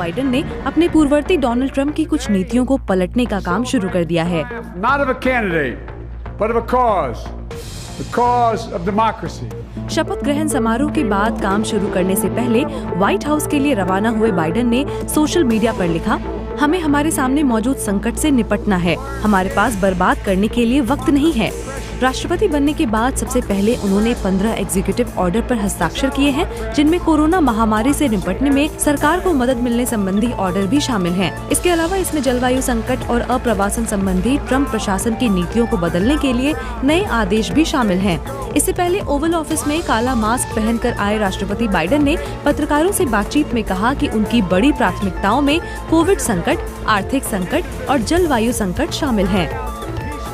Biden ने अपने पूर्ववर्ती डोनाल्ड ट्रंप की कुछ नीतियों को पलटने का काम शुरू कर दिया है। शपथ ग्रहण समारोह के बाद काम शुरू करने से पहले व्हाइट हाउस के लिए रवाना हुए बाइडेन ने सोशल मीडिया पर लिखा, हमें हमारे सामने मौजूद संकट से निपटना है, हमारे पास बर्बाद करने के लिए वक्त नहीं है। राष्ट्रपति बनने के बाद सबसे पहले उन्होंने 15 एग्जीक्यूटिव ऑर्डर पर हस्ताक्षर किए हैं, जिनमें कोरोना महामारी से निपटने में सरकार को मदद मिलने संबंधी ऑर्डर भी शामिल हैं। इसके अलावा इसमें जलवायु संकट और अप्रवासन संबंधी ट्रंप प्रशासन की नीतियों को बदलने के लिए नए आदेश भी शामिल हैं। इससे पहले ओवल ऑफिस में काला मास्क पहनकर आए राष्ट्रपति बाइडेन ने पत्रकारों से बातचीत में कहा कि उनकी बड़ी प्राथमिकताओं में कोविड संकट, आर्थिक संकट और जलवायु संकट शामिल हैं।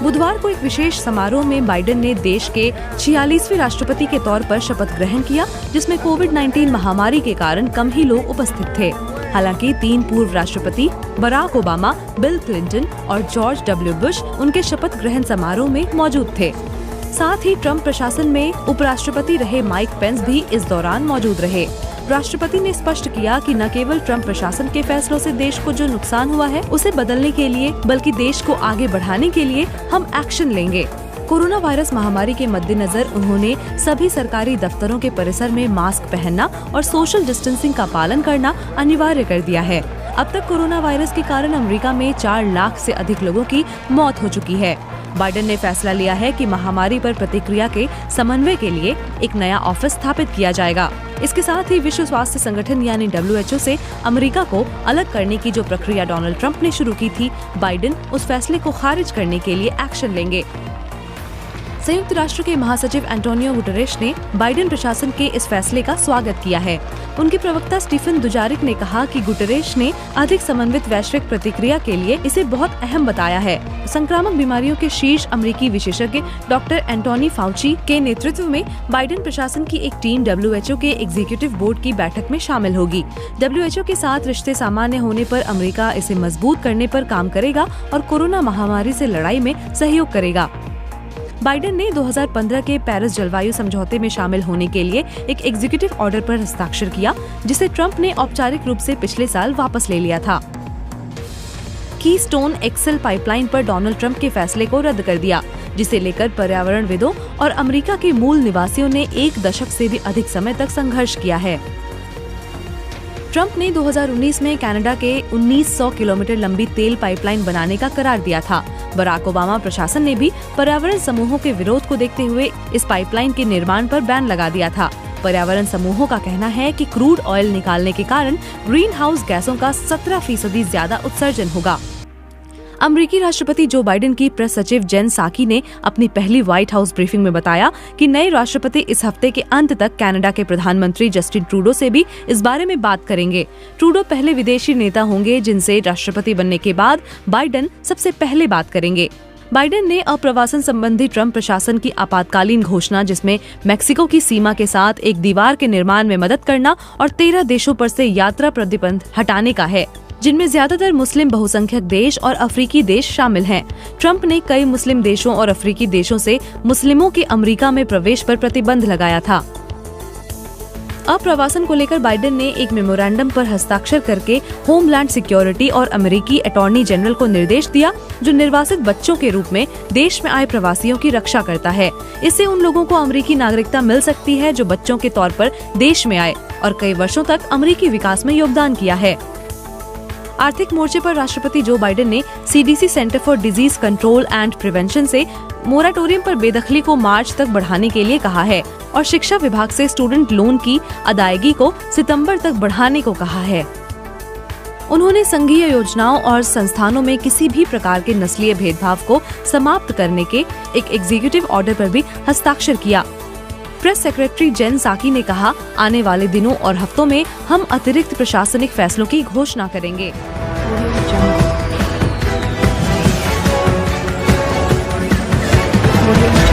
बुधवार को एक विशेष समारोह में बाइडेन ने देश के 46वें राष्ट्रपति के तौर पर शपथ ग्रहण किया, जिसमें कोविड-19 महामारी के कारण कम ही लोग उपस्थित थे। हालांकि 3 पूर्व राष्ट्रपति बराक ओबामा, बिल क्लिंटन और जॉर्ज डब्ल्यू बुश उनके शपथ ग्रहण समारोह में मौजूद थे। साथ ही ट्रंप प्रशासन में उपराष्ट्रपति रहे माइक पेंस भी इस दौरान मौजूद रहे। राष्ट्रपति ने स्पष्ट किया कि न केवल ट्रंप प्रशासन के फैसलों से देश को जो नुकसान हुआ है उसे बदलने के लिए, बल्कि देश को आगे बढ़ाने के लिए हम एक्शन लेंगे। कोरोना वायरस महामारी के मद्देनजर उन्होंने सभी सरकारी दफ्तरों के परिसर में मास्क पहनना और सोशल डिस्टेंसिंग का पालन करना अनिवार्य कर दिया है। अब तक कोरोना वायरस के कारण अमेरिका में 4 लाख से अधिक लोगों की मौत हो चुकी है। बाइडेन ने फैसला लिया है कि महामारी पर प्रतिक्रिया के समन्वय के लिए एक नया ऑफिस स्थापित किया जाएगा। इसके साथ ही विश्व स्वास्थ्य संगठन यानी WHO से अमेरिका को अलग करने की जो प्रक्रिया डोनाल्ड ट्रंप ने शुरू की थी, बाइडेन उस फैसले को खारिज करने के लिए एक्शन लेंगे। संयुक्त राष्ट्र के महासचिव एंटोनियो गुटेरेश ने बाइडेन प्रशासन के इस फैसले का स्वागत किया है। उनके प्रवक्ता स्टीफन दुजारिक ने कहा कि गुटेरेश ने अधिक समन्वित वैश्विक प्रतिक्रिया के लिए इसे बहुत अहम बताया है। संक्रामक बीमारियों के शीर्ष अमेरिकी विशेषज्ञ डॉक्टर एंटोनी फाउची के नेतृत्व में बाइडेन प्रशासन की एक टीम WHO के एग्जीक्यूटिव बोर्ड की बैठक में शामिल होगी। WHO के साथ रिश्ते सामान्य होने पर अमेरिका इसे मजबूत करने पर काम करेगा और कोरोना महामारी से लड़ाई में सहयोग करेगा। बाइडेन ने 2015 के पेरिस जलवायु समझौते में शामिल होने के लिए एक एग्जीक्यूटिव ऑर्डर पर हस्ताक्षर किया, जिसे ट्रंप ने औपचारिक रूप से पिछले साल वापस ले लिया था। कीस्टोन एक्सेल पाइपलाइन पर डोनाल्ड ट्रंप के फैसले को रद्द कर दिया, जिसे लेकर पर्यावरणविदों और अमेरिका के मूल निवासियों ने 1 दशक से भी अधिक समय तक संघर्ष किया है। ट्रंप ने 2019 में कनाडा के 1900 किलोमीटर लंबी तेल पाइपलाइन बनाने का करार दिया था। बराक ओबामा प्रशासन ने भी पर्यावरण समूहों के विरोध को देखते हुए इस पाइपलाइन के निर्माण पर बैन लगा दिया था। पर्यावरण समूहों का कहना है कि क्रूड ऑयल निकालने के कारण ग्रीन हाउस गैसों का 17% ज्यादा उत्सर्जन होगा। अमेरिकी राष्ट्रपति जो बाइडेन की प्रेस सचिव जेन साकी ने अपनी पहली व्हाइट हाउस ब्रीफिंग में बताया कि नए राष्ट्रपति इस हफ्ते के अंत तक कनाडा के प्रधानमंत्री जस्टिन ट्रूडो से भी इस बारे में बात करेंगे। ट्रूडो पहले विदेशी नेता होंगे जिनसे राष्ट्रपति बनने के बाद बाइडेन सबसे पहले बात करेंगे। बाइडेन ने अप्रवासन संबंधी ट्रंप प्रशासन की आपातकालीन घोषणा, जिसमें मेक्सिको की सीमा के साथ एक दीवार के निर्माण में मदद करना और 13 देशों पर से यात्रा प्रतिबंध हटाने का है, जिनमें ज्यादातर मुस्लिम बहुसंख्यक देश और अफ्रीकी देश शामिल हैं। ट्रंप ने कई मुस्लिम देशों और अफ्रीकी देशों से मुस्लिमों के अमेरिका में प्रवेश पर प्रतिबंध लगाया था। अप्रवासन को लेकर बाइडेन ने एक मेमोरेंडम पर हस्ताक्षर करके होमलैंड सिक्योरिटी और अमेरिकी अटॉर्नी जनरल को निर्देश दिया, जो निर्वासित बच्चों के रूप में देश में आए प्रवासियों की रक्षा करता है। इससे उन लोगों को अमेरिकी नागरिकता मिल सकती है जो बच्चों के तौर पर देश में आए और कई वर्षों तक अमेरिकी विकास में योगदान किया है। आर्थिक मोर्चे पर राष्ट्रपति जो बाइडेन ने CDC centre for disease control and prevention से मोराटोरियम पर बेदखली को मार्च तक बढ़ाने के लिए कहा है और शिक्षा विभाग से स्टूडेंट लोन की अदायगी को सितंबर तक बढ़ाने को कहा है। उन्होंने संघीय योजनाओं और संस्थानों में किसी भी प्रकार के नस्लीय भेदभाव को समाप्त करने के एक एग्जीक्यूटिव ऑर्डर पर भी हस्ताक्षर किया। प्रेस सेक्रेटरी जेन साकी ने कहा, आने वाले दिनों और हफ्तों में हम अतिरिक्त प्रशासनिक फैसलों की घोषणा करेंगे। Audio